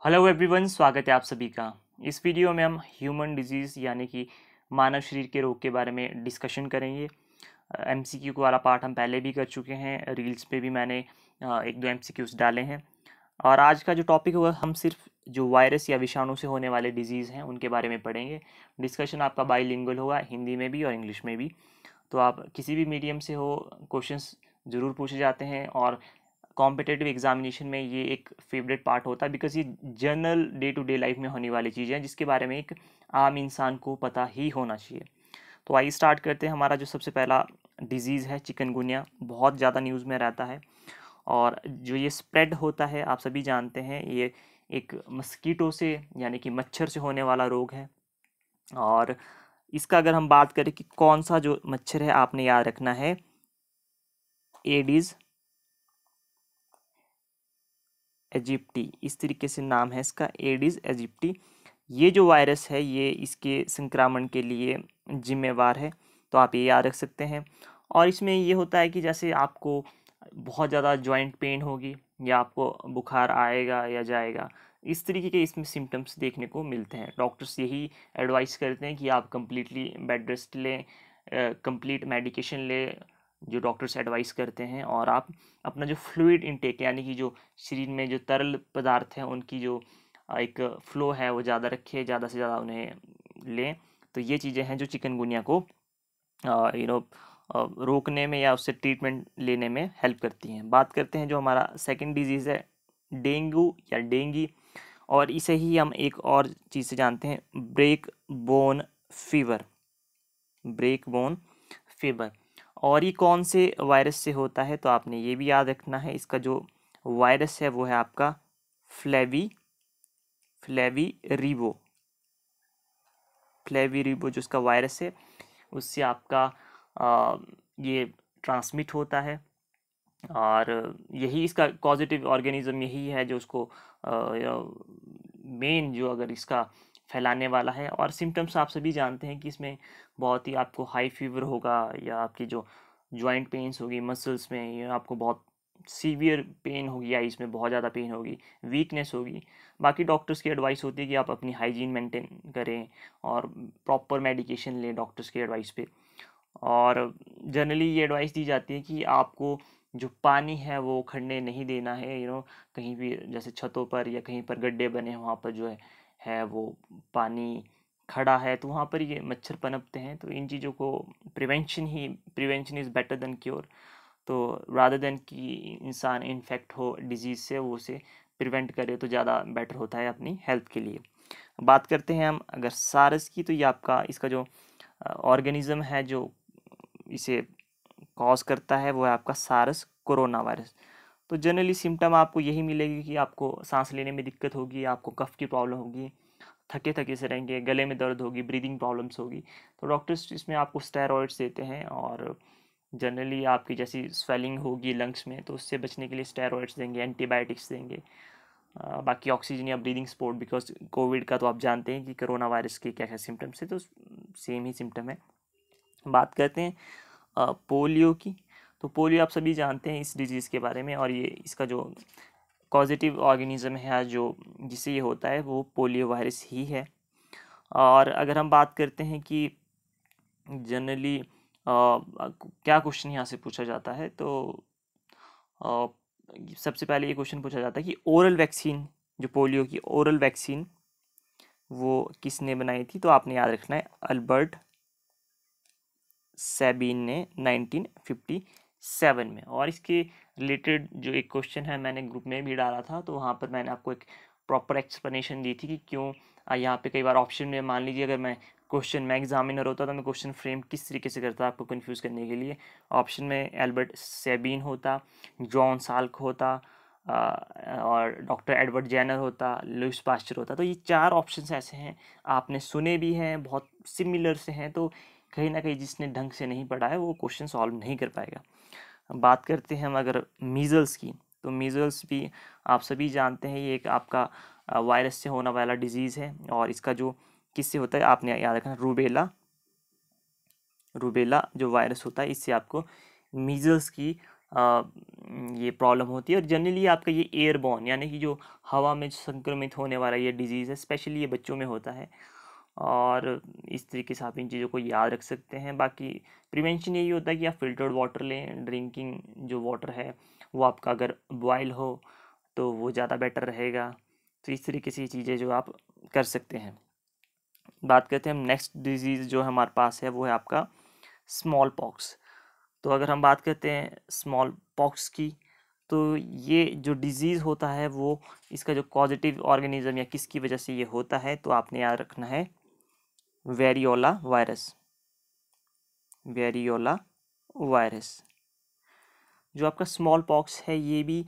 Hello everyone, स्वागत है आप सभी का। इस वीडियो में हम ह्यूमन डिजीज़ यानी कि मानव शरीर के रोग के बारे में डिस्कशन करेंगे। एमसीक्यू वाला पार्ट हम पहले भी कर चुके हैं, रील्स पे भी मैंने एक दो एमसीक्यूज डाले हैं। और आज का जो टॉपिक होगा, हम सिर्फ जो वायरस या विषाणु से होने वाले डिजीज़ हैं उनके बारे में पढ़ेंगे। डिस्कशन आपका बाईलिंगुअल होगा, हिंदी में भी और इंग्लिश में भी। तो आप किसी भी मीडियम से हो, क्वेश्चंस ज़रूर पूछे जाते हैं और कॉम्पिटेटिव एग्जामिनेशन में ये एक फेवरेट पार्ट होता है, बिकॉज ये general day to day life में होने वाली चीज़ें हैं जिसके बारे में एक आम इंसान को पता ही होना चाहिए। तो आइए स्टार्ट करते हैं। हमारा जो सबसे पहला डिजीज़ है चिकनगुनिया, बहुत ज़्यादा न्यूज़ में रहता है और जो ये स्प्रेड होता है आप सभी जानते हैं, ये एक मस्कीटो से यानी कि मच्छर से होने वाला रोग है। और इसका अगर हम बात करें कि कौन सा जो मच्छर है, आपने याद रखना है एडिस एजिप्टी, इस तरीके से नाम है इसका, एडिस एजिप्टी। ये जो वायरस है ये इसके संक्रमण के लिए जिम्मेवार है, तो आप ये याद रख सकते हैं। और इसमें ये होता है कि जैसे आपको बहुत ज़्यादा जॉइंट पेन होगी या आपको बुखार आएगा या जाएगा, इस तरीके के इसमें सिम्टम्स देखने को मिलते हैं। डॉक्टर्स यही एडवाइस करते हैं कि आप कंप्लीटली बेड रेस्ट लें, कंप्लीट मेडिकेशन लें जो डॉक्टर्स एडवाइस करते हैं, और आप अपना जो फ्लूइड इनटेक यानी कि जो शरीर में जो तरल पदार्थ हैं उनकी जो एक फ़्लो है वो ज़्यादा रखें, ज़्यादा से ज़्यादा उन्हें लें। तो ये चीज़ें हैं जो चिकनगुनिया को यू नो रोकने में या उससे ट्रीटमेंट लेने में हेल्प करती हैं। बात करते हैं जो हमारा सेकंड डिजीज़ है डेंगू या डेंगी, और इसे ही हम एक और चीज़ से जानते हैं, break bone fever. Break bone fever, और ये कौन से वायरस से होता है, तो आपने ये भी याद रखना है। इसका जो वायरस है वो है आपका फ्लेवी रिबो जो इसका वायरस है उससे आपका ये ट्रांसमिट होता है। और यही इसका पॉजिटिव ऑर्गेनिज्म यही है जो उसको मेन जो अगर इसका फैलाने वाला है। और सिम्टम्स आप सभी जानते हैं कि इसमें बहुत ही आपको हाई फीवर होगा, या आपकी जो जॉइंट पेन्स होगी मसल्स में, या आपको बहुत सीवियर पेन होगी, या इसमें बहुत ज़्यादा पेन होगी, वीकनेस होगी। बाकी डॉक्टर्स की एडवाइस होती है कि आप अपनी हाइजीन मेंटेन करें और प्रॉपर मेडिकेशन लें डॉक्टर्स की एडवाइस पे। और जनरली ये एडवाइस दी जाती है कि आपको जो पानी है वो खड़ने नहीं देना है, कहीं भी जैसे छतों पर या कहीं पर गड्ढे बने हैं वहाँ पर जो है वो पानी खड़ा है तो वहाँ पर ये मच्छर पनपते हैं। तो इन चीज़ों को prevention is better than cure. तो रादर देन कि इंसान इन्फेक्ट हो डिजीज़ से, वो उसे प्रिवेंट करे तो ज़्यादा बेटर होता है अपनी हेल्थ के लिए। बात करते हैं हम अगर सारस की, तो ये आपका इसका जो ऑर्गेनिज्म है जो इसे कॉज करता है वो है आपका सारस कोरोना वायरस। तो जनरली सिम्टम आपको यही मिलेगी कि आपको सांस लेने में दिक्कत होगी, आपको कफ की प्रॉब्लम होगी, थके थके से रहेंगे, गले में दर्द होगी, ब्रीदिंग प्रॉब्लम्स होगी। तो डॉक्टर्स इसमें आपको स्टेरॉइड्स देते हैं, और जनरली आपकी जैसी स्वेलिंग होगी लंग्स में तो उससे बचने के लिए स्टेरॉइड्स देंगे, एंटीबायोटिक्स देंगे। बाकी ऑक्सीजन या ब्रीदिंग सपोर्ट, बिकॉज कोविड का तो आप जानते हैं कि कोरोना वायरस के क्या क्या सिम्टम्स है, तो सेम ही सिम्टम है। बात करते हैं पोलियो की। तो पोलियो आप सभी जानते हैं इस डिजीज़ के बारे में, और ये इसका जो पॉजिटिव ऑर्गेनिज्म है जो जिससे ये होता है वो पोलियो वायरस ही है। और अगर हम बात करते हैं कि जनरली क्या क्वेश्चन यहाँ से पूछा जाता है, तो अ, सबसे पहले ये क्वेश्चन पूछा जाता है कि ओरल वैक्सीन, जो पोलियो की ओरल वैक्सीन वो किसने बनाई थी, तो आपने याद रखना है अल्बर्ट सेबिन ने 1957 में। और इसके रिलेटेड जो एक क्वेश्चन है मैंने ग्रुप में भी डाला था, तो वहाँ पर मैंने आपको एक प्रॉपर एक्सप्लेनेशन दी थी कि क्यों यहाँ पे कई बार ऑप्शन में, मान लीजिए अगर मैं एग्जामिनर होता तो मैं क्वेश्चन फ्रेम किस तरीके से करता आपको कंफ्यूज करने के लिए। ऑप्शन में एल्बर्ट सेबिन होता, जॉन साल्क होता, और डॉक्टर एडवर्ड जेनर होता, लुइस पास्चर होता। तो ये चार ऑप्शंस ऐसे हैं, आपने सुने भी हैं, बहुत सिमिलर से हैं, तो कहीं ना कहीं जिसने ढंग से नहीं पढ़ा है वो क्वेश्चन सॉल्व नहीं कर पाएगा। बात करते हैं हम अगर मीज़ल्स की, तो मीज़ल्स भी आप सभी जानते हैं, ये एक आपका वायरस से होने वाला डिजीज़ है। और इसका जो किससे होता है आपने याद रखना, रूबेला जो वायरस होता है इससे आपको मीज़ल्स की ये प्रॉब्लम होती है। और जनरली आपका ये एयरबॉर्न यानी कि जो हवा में संक्रमित होने वाला ये डिजीज़ है, स्पेशली ये बच्चों में होता है। और इस तरीके से आप इन चीज़ों को याद रख सकते हैं। बाकी प्रिवेंशन यही होता है कि आप फिल्टर्ड वाटर लें, ड्रिंकिंग जो वाटर है वो आपका अगर बॉयल हो तो वो ज़्यादा बेटर रहेगा। तो इस तरीके से ये चीज़ें जो आप कर सकते हैं। बात करते हैं हम नेक्स्ट डिजीज़ जो हमारे पास है, वो है आपका स्मॉल पॉक्स। तो अगर हम बात करते हैं स्मॉल पॉक्स की, तो ये जो डिजीज़ होता है वो इसका जो पॉजिटिव ऑर्गेनिज्म या किसकी वजह से ये होता है, तो आपने याद रखना है वेरियोला वायरस। वेरियोला वायरस जो आपका स्मॉल पॉक्स है ये भी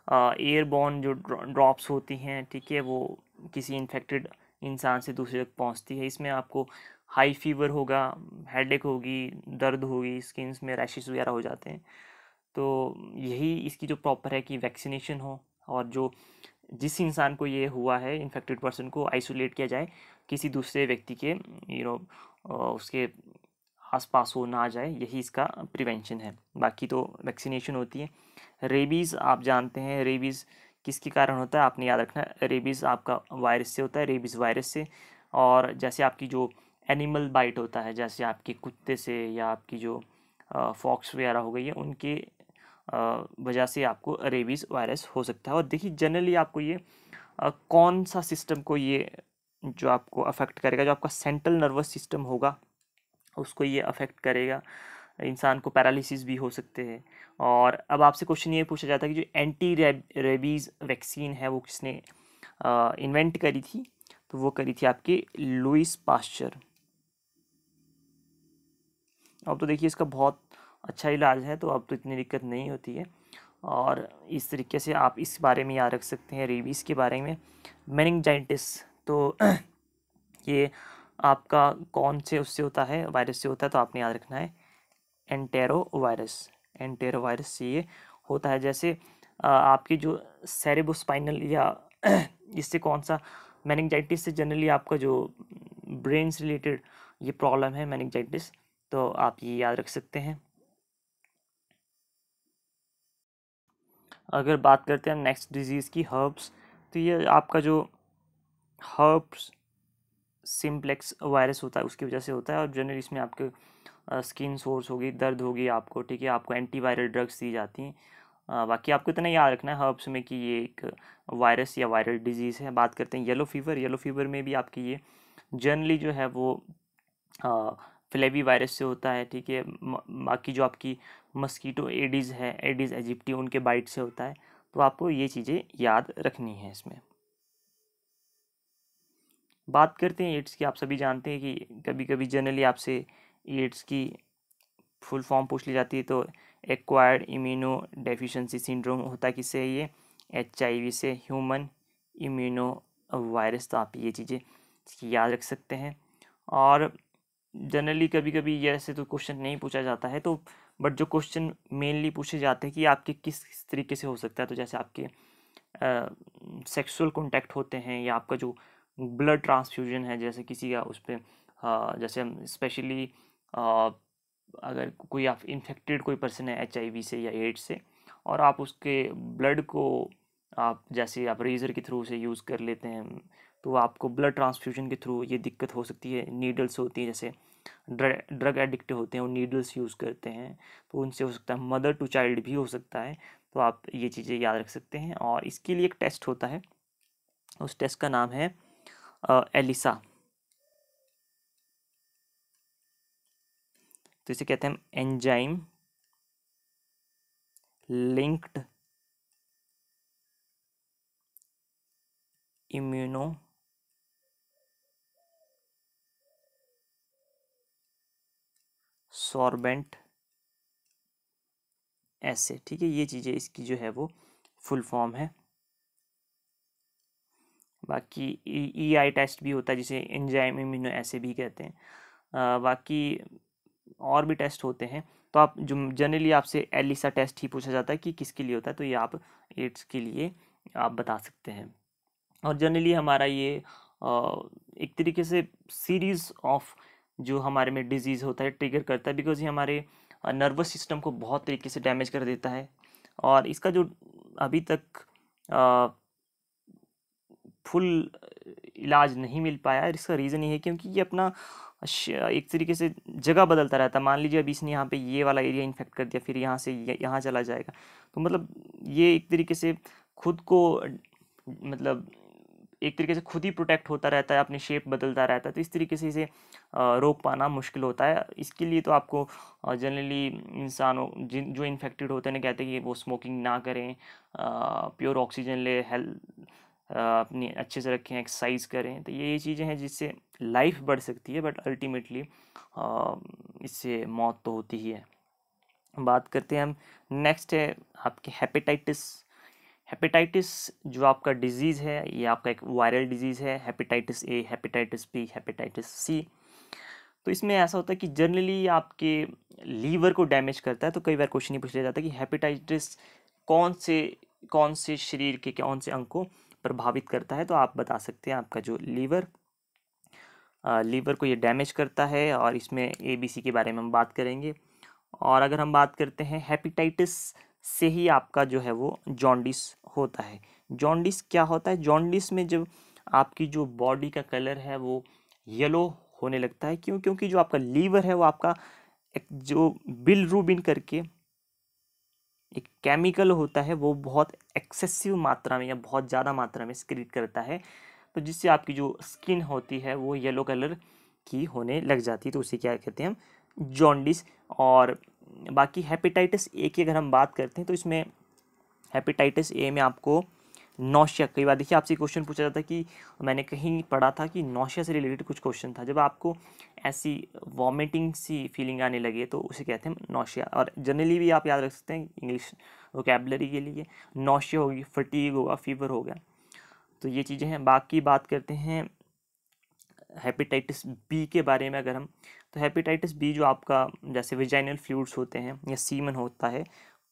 एयरबॉर्न जो ड्रॉप्स होती हैं, ठीक है, वो किसी इन्फेक्टेड इंसान से दूसरे तक पहुंचती है। इसमें आपको हाई फीवर होगा, हेडेक होगी, दर्द होगी, स्किन में रैशेस वगैरह हो जाते हैं। तो यही इसकी जो प्रॉपर है कि वैक्सीनेशन हो, और जो जिस इंसान को ये हुआ है इन्फेक्टेड पर्सन को आइसोलेट किया जाए, किसी दूसरे व्यक्ति के उसके आसपास हो ना आ जाए, यही इसका प्रिवेंशन है। बाकी तो वैक्सीनेशन होती है। रेबीज़ आप जानते हैं, रेबीज़ किसके कारण होता है, आपने याद रखना है। रेबीज़ आपका वायरस से होता है, रेबीज़ वायरस से। और जैसे आपकी जो एनिमल बाइट होता है, जैसे आपके कुत्ते से या आपकी जो फॉक्स वगैरह हो गई है, उनके वजह से आपको रेबीज़ वायरस हो सकता है। और देखिए जनरली आपको ये कौन सा सिस्टम को ये जो आपको अफेक्ट करेगा, जो आपका सेंट्रल नर्वस सिस्टम होगा उसको ये अफेक्ट करेगा। इंसान को पैरालिसिस भी हो सकते हैं। और अब आपसे क्वेश्चन ये पूछा जाता है कि जो एंटी रेबीज़ वैक्सीन है वो किसने इन्वेंट करी थी, तो वो करी थी आपकी लुइस पास्चर। अब तो देखिए इसका बहुत अच्छा इलाज है, तो अब तो इतनी दिक्कत नहीं होती है। और इस तरीके से आप इस बारे में याद रख सकते हैं रेबीज़ के बारे में। मेनिंजाइटिस, तो ये आपका कौन से उससे होता है, वायरस से होता है, तो आपने याद रखना है एंटेरो वायरस। एंटेरो वायरस से ये होता है। जैसे आपकी जो सेरेब्रोस्पाइनल या इससे कौन सा, मेनिंजाइटिस से जनरली आपका जो ब्रेन से रिलेटेड ये प्रॉब्लम है मेनिंजाइटिस, तो आप ये याद रख सकते हैं। अगर बात करते हैं नेक्स्ट डिजीज़ की, हर्ब्स, तो ये आपका जो हर्ब्स सिम्प्लेक्स वायरस होता है उसकी वजह से होता है। और जनरली इसमें आपके स्किन सोर्स होगी, दर्द होगी आपको, ठीक है, आपको एंटीवायरल ड्रग्स दी जाती हैं। बाकी आपको इतना याद रखना है हर्ब्स में कि ये एक वायरस या वायरल डिजीज़ है। बात करते हैं येलो फीवर। येलो फीवर में भी आपकी ये जनरली जो है वो फ्लेवी वायरस से होता है, ठीक है। बाकी जो आपकी मस्कीटो एडीज़ है, एडीज़ एजिप्टी, उनके बाइट से होता है। तो आपको ये चीज़ें याद रखनी है इसमें। बात करते हैं एड्स की। आप सभी जानते हैं कि कभी कभी जनरली आपसे एड्स की फुल फॉर्म पूछ ली जाती है। तो एक्वायर्ड इम्यूनो डेफिशिएंसी सिंड्रोम होता है किससे, ये HIV से, ह्यूमन इम्यूनो वायरस। तो आप ये चीज़ें याद रख सकते हैं। और जनरली कभी कभी ये ऐसे तो क्वेश्चन नहीं पूछा जाता है, तो बट जो क्वेश्चन मेनली पूछे जाते हैं कि आपके किस तरीके से हो सकता है, तो जैसे आपके सेक्सुअल कॉन्टैक्ट होते हैं, या आपका जो ब्लड ट्रांसफ्यूजन है, जैसे किसी का उस पर जैसे हम स्पेशली अगर कोई आप इन्फेक्टेड कोई पर्सन है HIV से या एड्स से, और आप उसके ब्लड को आप जैसे आप रेज़र के थ्रू से यूज़ कर लेते हैं, तो आपको ब्लड ट्रांसफ्यूजन के थ्रू ये दिक्कत हो सकती है। नीडल्स होती हैं, जैसे ड्रग एडिक्ट होते हैं वो नीडल्स यूज़ करते हैं, तो उनसे हो सकता है। मदर टू चाइल्ड भी हो सकता है। तो आप ये चीज़ें याद रख सकते हैं। और इसके लिए एक टेस्ट होता है, उस टेस्ट का नाम है एलिसा। तो इसे कहते हैं एंजाइम लिंक्ड इम्यूनो सॉर्बेंट ऐसे, ठीक है। ये चीज़ें इसकी जो है वो फुल फॉर्म है। बाकी EI टेस्ट भी होता है जिसे एंजाइम इम्यूनो ऐसे भी कहते हैं। बाकी और भी टेस्ट होते हैं। तो आप जो जनरली आपसे एलिसा टेस्ट ही पूछा जाता है कि किसके लिए होता है, तो ये आप एड्स के लिए आप बता सकते हैं। और जनरली हमारा ये एक तरीके से सीरीज़ ऑफ जो हमारे में डिजीज़ होता है ट्रिगर करता है, बिकॉज ये हमारे नर्वस सिस्टम को बहुत तरीके से डैमेज कर देता है। और इसका जो अभी तक फुल इलाज नहीं मिल पाया है, इसका रीज़न ये है क्योंकि ये अपना एक तरीके से जगह बदलता रहता है। मान लीजिए अभी इसने यहाँ पे ये वाला एरिया इन्फेक्ट कर दिया, फिर यहाँ से यहाँ चला जाएगा, तो मतलब ये एक तरीके से खुद को मतलब एक तरीके से खुद ही प्रोटेक्ट होता रहता है, अपनी शेप बदलता रहता है, तो इस तरीके से इसे रोक पाना मुश्किल होता है। इसके लिए तो आपको जनरली इंसानों जिन जो इन्फेक्टेड होते हैं कहते हैं कि वो स्मोकिंग ना करें, प्योर ऑक्सीजन ले, हेल्थ अपनी अच्छे से रखें, एक्सरसाइज करें, तो ये चीज़ें हैं जिससे लाइफ बढ़ सकती है, बट अल्टीमेटली इससे मौत तो होती ही है। बात करते हैं हम, नेक्स्ट है आपके हेपेटाइटिस। हेपेटाइटिस जो आपका डिजीज़ है, ये आपका एक वायरल डिजीज़ है, hepatitis A, hepatitis B, hepatitis C. तो इसमें ऐसा होता है कि जनरली आपके लीवर को डैमेज करता है। तो कई बार क्वेश्चन ये पूछ लिया जाता है कि हेपेटाइटिस कौन से शरीर के कौन से अंग को प्रभावित करता है, तो आप बता सकते हैं आपका जो लीवर को ये डैमेज करता है, और इसमें ABC के बारे में हम बात करेंगे। और अगर हम बात करते हैं हेपेटाइटिस से ही आपका जो है वो जॉन्डिस होता है। जॉन्डिस क्या होता है? जॉन्डिस में जब आपकी जो बॉडी का कलर है वो येलो होने लगता है, क्यों? क्योंकि जो आपका लीवर है वो आपका एक जो बिलिरुबिन करके एक केमिकल होता है वो बहुत एक्सेसिव मात्रा में या बहुत ज़्यादा मात्रा में सिक्रीट करता है, तो जिससे आपकी जो स्किन होती है वो येलो कलर की होने लग जाती है, तो उसे क्या कहते हैं हम? जॉन्डिस। और बाकी हेपेटाइटिस ए की अगर हम बात करते हैं तो इसमें हेपेटाइटिस ए में आपको नौशिया, कई बार देखिए आपसे क्वेश्चन पूछा जाता है कि मैंने कहीं पढ़ा था कि नौशिया से रिलेटेड कुछ क्वेश्चन था, जब आपको ऐसी वॉमिटिंग सी फीलिंग आने लगे तो उसे कहते हैं नौशिया। और जनरली भी आप याद रख सकते हैं इंग्लिश वोकैबुलरी के लिए, नौशिया होगी, फटीग होगा, फीवर होगा, तो ये चीज़ें हैं। बाकी बात करते हैं हेपेटाइटिस बी के बारे में अगर हम, तो हेपेटाइटिस बी जो आपका जैसे विजाइनल फ्लूइड्स होते हैं या सीमन होता है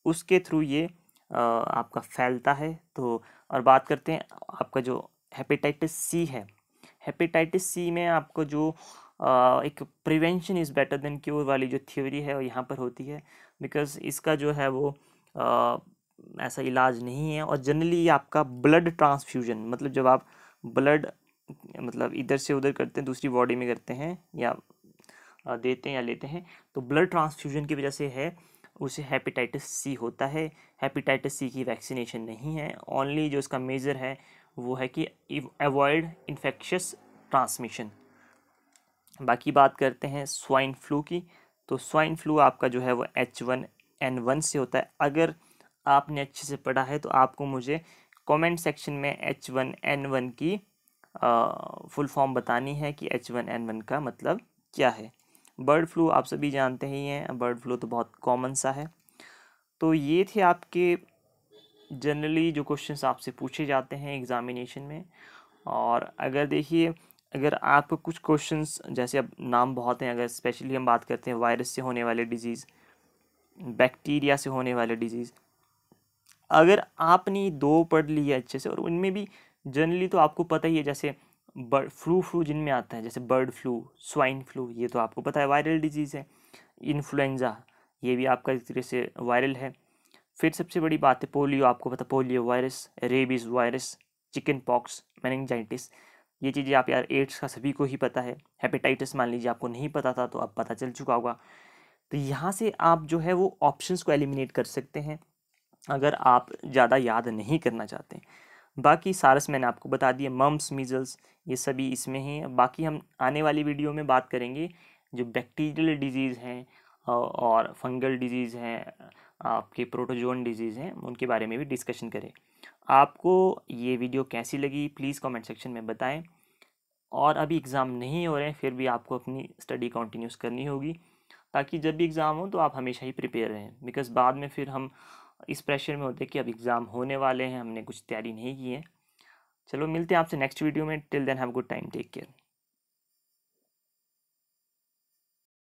उसके थ्रू ये आपका फैलता है। तो और बात करते हैं आपका जो हेपेटाइटिस सी है, हेपेटाइटिस सी में आपको जो एक prevention is better than cure वाली जो थ्योरी है वो यहाँ पर होती है, बिकॉज इसका जो है वो ऐसा इलाज नहीं है। और जनरली आपका ब्लड ट्रांसफ्यूजन, मतलब जब आप ब्लड मतलब इधर से उधर करते हैं, दूसरी बॉडी में करते हैं या देते हैं या लेते हैं, तो ब्लड ट्रांसफ्यूजन की वजह से है, उसे हेपेटाइटिस सी होता है। हेपेटाइटिस सी की वैक्सीनेशन नहीं है, ओनली जो इसका मेजर है वो है कि अवॉइड इन्फेक्शियस ट्रांसमिशन। बाकी बात करते हैं स्वाइन फ्लू की, तो स्वाइन फ्लू आपका जो है वो H1N1 से होता है। अगर आपने अच्छे से पढ़ा है तो आपको मुझे कमेंट सेक्शन में H1N1 की फुल फॉर्म बतानी है कि H1N1 का मतलब क्या है। बर्ड फ्लू आप सभी जानते ही हैं, बर्ड फ्लू तो बहुत कॉमन सा है। तो ये थे आपके जनरली जो क्वेश्चंस आपसे पूछे जाते हैं एग्जामिनेशन में। और अगर देखिए अगर आपको कुछ क्वेश्चंस जैसे अब नाम बहुत हैं, अगर स्पेशली हम बात करते हैं वायरस से होने वाले डिजीज़, बैक्टीरिया से होने वाले डिजीज़, अगर आपने दो पढ़ लिए अच्छे से, और उनमें भी जनरली तो आपको पता ही है, जैसे बर्ड फ्लू जिनमें आता है जैसे बर्ड फ्लू, स्वाइन फ्लू, ये तो आपको पता है वायरल डिजीज़ है। इन्फ्लुएंजा, ये भी आपका इस तरह से वायरल है। फिर सबसे बड़ी बात है पोलियो, आपको पता polio virus, rabies virus, chicken pox, meningitis, ये चीज़ें आप यार एड्स का सभी को ही पता है। हेपेटाइटिस मान लीजिए आपको नहीं पता था तो अब पता चल चुका होगा। तो यहाँ से आप जो है वो ऑप्शंस को एलिमिनेट कर सकते हैं अगर आप ज़्यादा याद नहीं करना चाहते। बाकी सारस मैंने आपको बता दिया, मम्स, मीजल्स, ये सभी इसमें ही हैं। बाकी हम आने वाली वीडियो में बात करेंगे जो बैक्टीरियल डिजीज़ हैं और फंगल डिजीज़ हैं, आपके प्रोटोजोन डिजीज़ हैं, उनके बारे में भी डिस्कशन करें। आपको ये वीडियो कैसी लगी प्लीज़ कमेंट सेक्शन में बताएं। और अभी एग्ज़ाम नहीं हो रहे हैं फिर भी आपको अपनी स्टडी कंटिन्यूस करनी होगी, ताकि जब भी एग्ज़ाम हो तो आप हमेशा ही प्रिपेयर रहें, बिकॉज़ बाद में फिर हम इस प्रेशर में होते हैं कि अब एग्ज़ाम होने वाले हैं, हमने कुछ तैयारी नहीं की है। चलो मिलते हैं आपसे नेक्स्ट वीडियो में, till then have good time, take care.